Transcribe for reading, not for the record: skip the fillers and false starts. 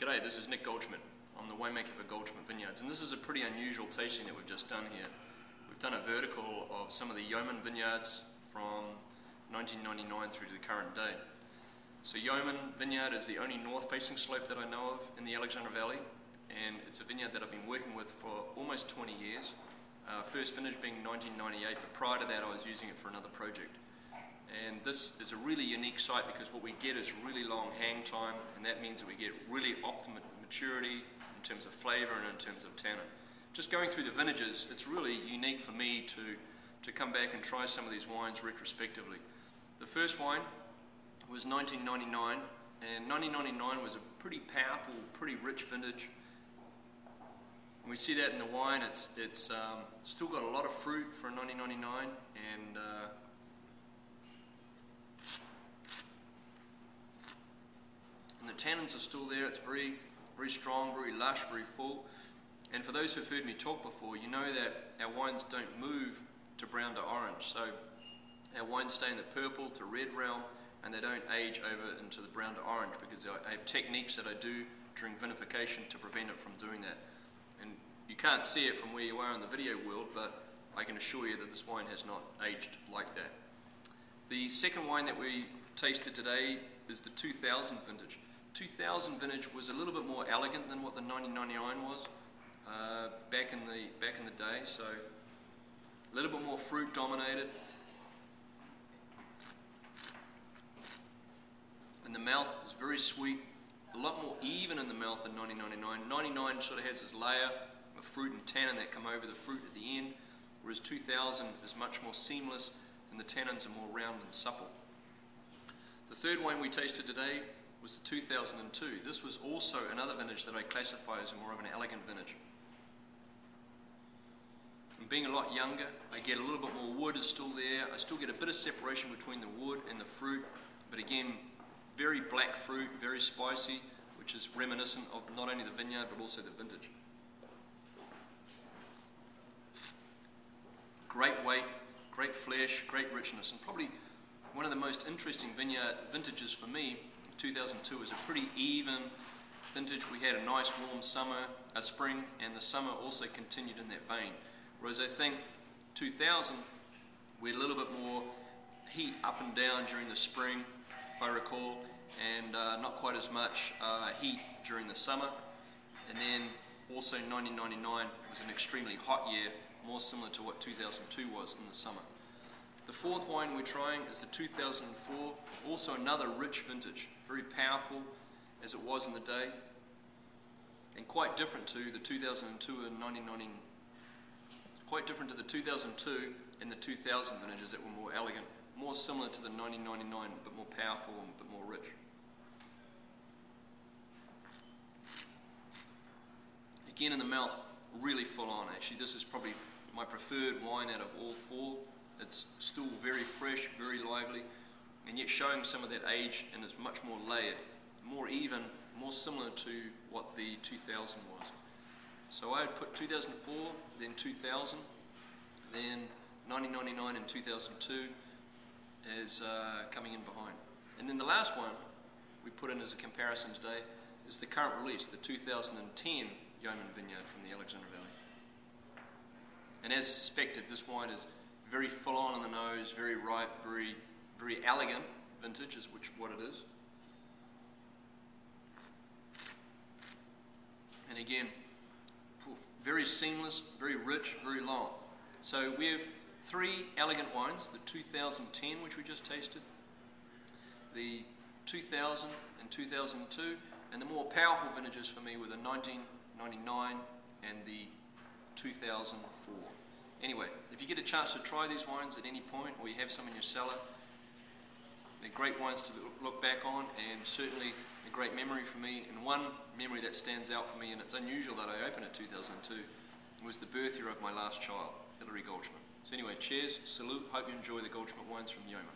G'day, this is Nick Goldschmidt. I'm the winemaker for Goldschmidt Vineyards, and this is a pretty unusual tasting that we've just done here. We've done a vertical of some of the Yeoman Vineyards from 1999 through to the current day. So Yeoman Vineyard is the only north-facing slope that I know of in the Alexander Valley, and it's a vineyard that I've been working with for almost 20 years. First vintage being 1998, but prior to that I was using it for another project. And this is a really unique site because what we get is really long hang time, and that means that we get really optimum maturity in terms of flavour and in terms of tannin. Just going through the vintages, it's really unique for me to come back and try some of these wines retrospectively. The first wine was 1999, and 1999 was a pretty powerful, pretty rich vintage. And we see that in the wine. It's still got a lot of fruit for 1999, and the tannins are still there. It's very, very strong, very lush, very full. And for those who've heard me talk before, you know that our wines don't move to brown to orange. So our wines stay in the purple to red realm, and they don't age over into the brown to orange because I have techniques that I do during vinification to prevent it from doing that. And you can't see it from where you are in the video world, but I can assure you that this wine has not aged like that. The second wine that we tasted today is the 2000 vintage. 2000 vintage was a little bit more elegant than what the 1999 was back in the day, so a little bit more fruit dominated. And the mouth is very sweet, a lot more even in the mouth than 1999. 99 sort of has this layer of fruit and tannin that come over the fruit at the end, whereas 2000 is much more seamless and the tannins are more round and supple. The third wine we tasted today was the 2002. This was also another vintage that I classify as more of an elegant vintage. And being a lot younger, I get a little bit more wood is still there. I still get a bit of separation between the wood and the fruit, but again, very black fruit, very spicy, which is reminiscent of not only the vineyard but also the vintage. Great weight, great flesh, great richness, and probably one of the most interesting vintages for me. 2002 is a pretty even vintage. We had a nice warm spring, and the summer also continued in that vein. Whereas I think 2000, we had a little bit more heat up and down during the spring, if I recall, and not quite as much heat during the summer. And then also 1999 was an extremely hot year, more similar to what 2002 was in the summer. The fourth wine we're trying is the 2004, also another rich vintage, very powerful as it was in the day, and quite different to the 2002 and 1990, quite different to the 2002 and the 2000 vintages that were more elegant, more similar to the 1999, but more powerful and a bit more rich. Again in the mouth, really full on actually. This is probably my preferred wine out of all four. It's still very fresh, very lively, and yet showing some of that age, and it's much more layered, more even, more similar to what the 2000 was. So I would put 2004, then 2000, then 1999 and 2002 as coming in behind. And then the last one we put in as a comparison today is the current release, the 2010 Yeoman Vineyard from the Alexander Valley. And as suspected, this wine is very full on the nose, very ripe, very elegant vintage is what it is. And again, very seamless, very rich, very long. So we have three elegant wines, the 2010 which we just tasted, the 2000 and 2002, and the more powerful vintages for me were the 1999 and the 2004. Anyway, if you get a chance to try these wines at any point, or you have some in your cellar, they're great wines to look back on, and certainly a great memory for me. And one memory that stands out for me, and it's unusual that I opened at 2002, was the birth year of my last child, Hilary Goldschmidt. So anyway, cheers, salute, hope you enjoy the Goldschmidt wines from Yeoman.